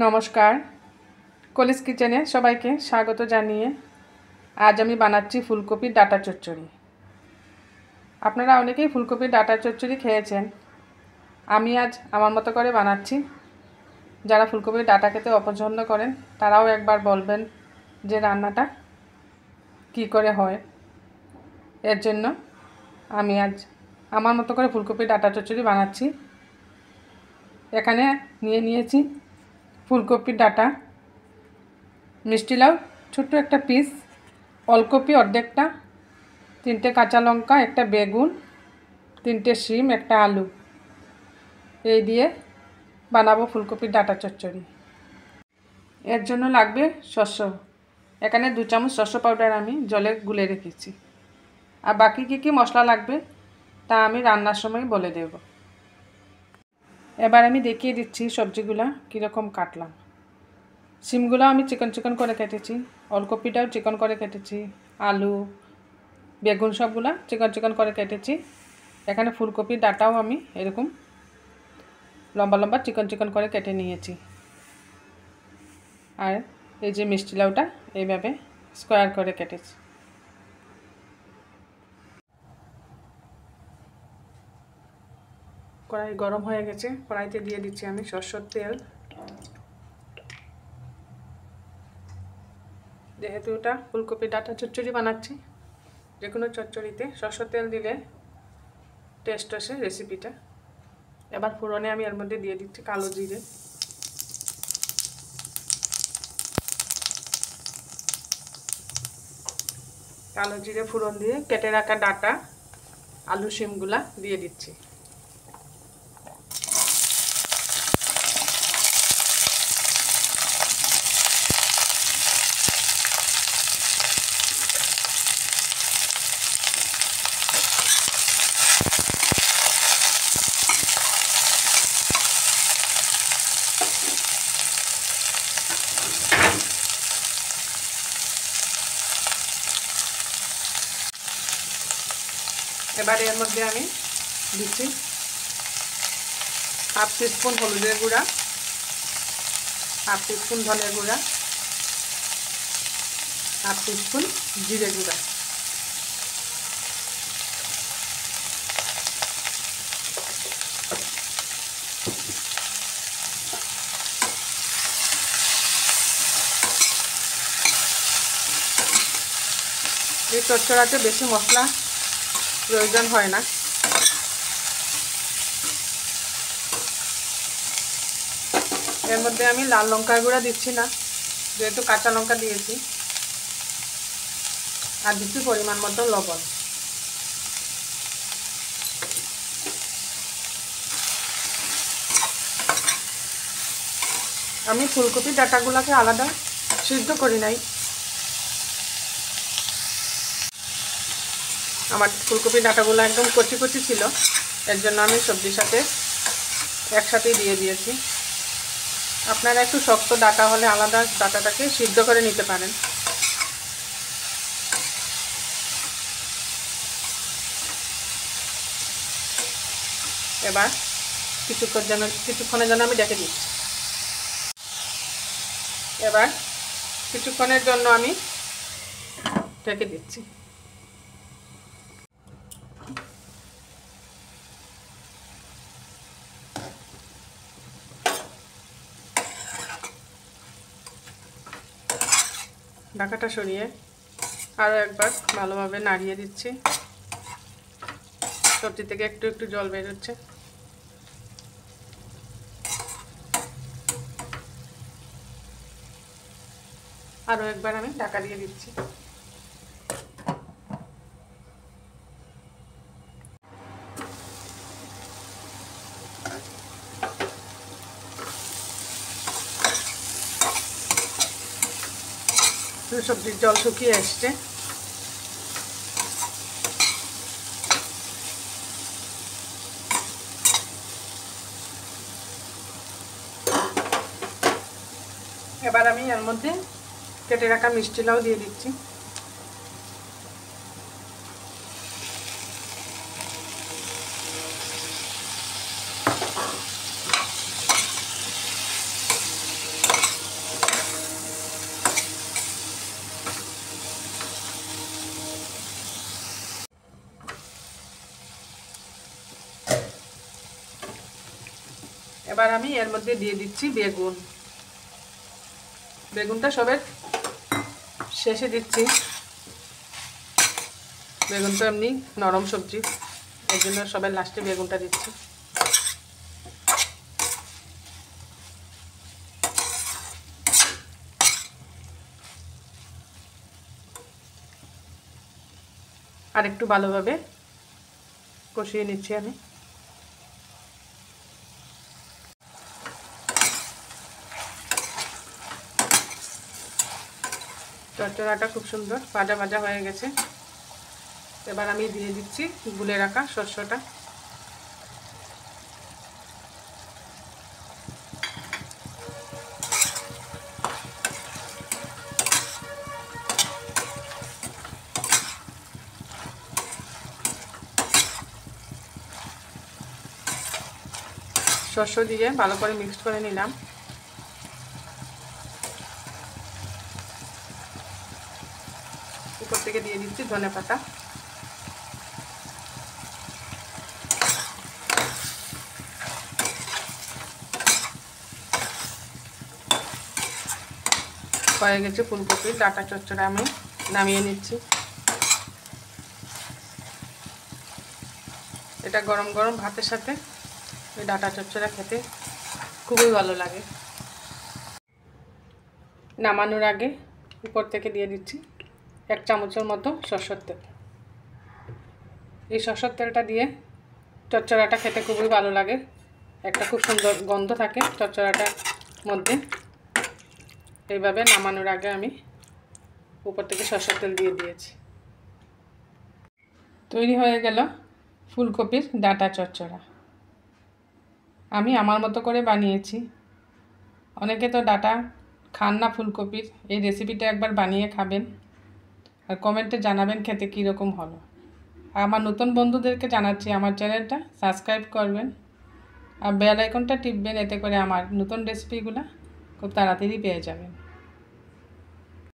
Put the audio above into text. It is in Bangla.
নমস্কার, কলিস কিচেনে সবাইকে স্বাগত জানিয়ে আজ আমি বানাচ্ছি ফুলকপির ডাঁটা চচ্চড়ি। আপনারা অনেকেই ফুলকপির ডাঁটা চচ্চড়ি খেয়েছেন। আমি আজ আমার মতো করে বানাচ্ছি। যারা ফুলকপির ডাঁটা খেতে অপছন্দ করেন তারাও একবার বলবেন যে রান্নাটা কী করে হয়। এর জন্য আমি আজ আমার মতো করে ফুলকপির ডাঁটা চচ্চড়ি বানাচ্ছি। এখানে নিয়েছি ফুলকপির ডাঁটা, মিষ্টি লাউ ছোট্ট একটা পিস, ওলকপি অর্ধেকটা, 3টে কাঁচা লঙ্কা, একটা বেগুন, 3টে শিম, একটা আলু। এই দিয়ে বানাবো ফুলকপির ডাঁটা চচ্চড়ি। এর জন্য লাগবে শস্য। এখানে 2 চামচ শস্য পাউডার আমি জলে গুলে রেখেছি। আর বাকি কী মশলা লাগবে তা আমি রান্নার সময় বলে দেব। এবার আমি দেখিয়ে দিচ্ছি সবজিগুলা কীরকম কাটলাম। শিমগুলো আমি চিকন করে কেটেছি, ওলকপিটাও চিকন করে কেটেছি, আলু বেগুন সবগুলা চিকন করে কেটেছি। এখানে ফুলকপির ডাঁটাও আমি এরকম লম্বা চিকন করে কেটে নিয়েছি। আর এই যে মিষ্টি লাউটা এইভাবে স্কোয়ার করে কেটেছি। কড়াই গরম হয়ে গেছে, কড়াইতে দিয়ে দিচ্ছি আমি সরষের তেল। যেহেতু এটা ফুলকপির ডাঁটা চচ্চড়ি বানাচ্ছি, যে কোনো চচ্চড়িতে সরষের তেল দিলে টেস্ট আসে রেসিপিটা। এবার ফোড়নে আমি এর মধ্যে দিয়ে দিচ্ছি কালো জিরে, ফোড়ন দিয়ে কেটে রাখা ডাঁটা আলু শিমগুলা দিয়ে দিচ্ছি। এবারে এর মধ্যে আমি দিচ্ছি হাফ টিস্পুন হলুদের গুঁড়া, হাফ টিস্পুন ধনের গুঁড়া, হাফ টিস্পুন জিরে গুঁড়া। এই চচ্চড়াতে বেশি মশলা প্রয়োজন হয় না। এর মধ্যে আমি লাল লঙ্কার গুঁড়া দিচ্ছি না, যেহেতু কাঁচা লঙ্কা দিয়েছি। আর দিচ্ছি পরিমাণ মতো লবণ। আমি ফুলকপির ডাঁটাগুলোকে আলাদা সিদ্ধ করি নাই। আমার ফুলকপির ডাঁটাগুলো একদম কচি ছিল, এর জন্য আমি সবজির সাথে একসাথেই দিয়ে দিয়েছি। আপনারা একটু শক্ত ডাঁটা হলে আলাদা ডাঁটাটাকে সিদ্ধ করে নিতে পারেন। এবার কিছুক্ষণের জন্য আমি ঢেকে দিচ্ছি। এবার কিছুক্ষণের জন্য আমি ঢেকে দিচ্ছি। ঢাকাটা সরিয়ে আরও একবার ভালোভাবে নাড়িয়ে দিচ্ছি। সবজি থেকে একটু জল বেরোচ্ছে। আরও একবার আমি ঢাকা দিয়ে দিচ্ছি। সবজির জল শুকিয়ে আসছে। এবার আমি এর মধ্যে কেটে রাখা মিষ্টি লাউ দিয়ে দিচ্ছি। এবার আমি এর মধ্যে দিয়ে দিচ্ছি বেগুন। বেগুনটা সবের শেষে দিচ্ছি। বেগুন তো এমনি নরম সবজি, এর জন্য সবের লাস্টে বেগুনটা দিচ্ছি। আর একটু ভালোভাবে কষিয়ে নিচ্ছি আমি। চচ্চড়াটা খুব সুন্দর ভাজা ভাজা হয়ে গেছে। এবার আমি দিয়ে দিচ্ছি গুলে রাখা শস্যটা। শস্য দিয়ে ভালো করে মিক্সড করে নিলাম। উপর থেকে দিয়ে দিচ্ছি ধনেপাতা। হয়ে গেছে ফুলকপির ডাঁটা চচ্চড়া, আমি নামিয়ে নিচ্ছি। এটা গরম গরম ভাতের সাথে এই ডাঁটা চচ্চড়া খেতে খুবই ভালো লাগে। নামানোর আগে উপর থেকে দিয়ে দিচ্ছি 1 চামচের মতো সরষের তেল। এই সরষের তেলটা দিয়ে চচ্চড়াটা খেতে খুবই ভালো লাগে, একটা খুব সুন্দর গন্ধ থাকে চচ্চড়াটার মধ্যে। এইভাবে নামানোর আগে আমি উপর থেকে সরষের তেল দিয়ে দিয়েছি। তৈরি হয়ে গেল ফুলকপির ডাঁটা চচ্চড়া। আমি আমার মতো করে বানিয়েছি। অনেকে তো ডাঁটা খান না ফুলকপির, এই রেসিপিটা একবার বানিয়ে খাবেন আর কমেন্টে জানাবেন খেতে কীরকম হলো। আমার নতুন বন্ধুদেরকে জানাচ্ছি আমার চ্যানেলটা সাবস্ক্রাইব করবেন আর বেল আইকনটা টিপবেন, এতে করে আমার নতুন রেসিপিগুলো খুব তাড়াতাড়ি পেয়ে যাবেন।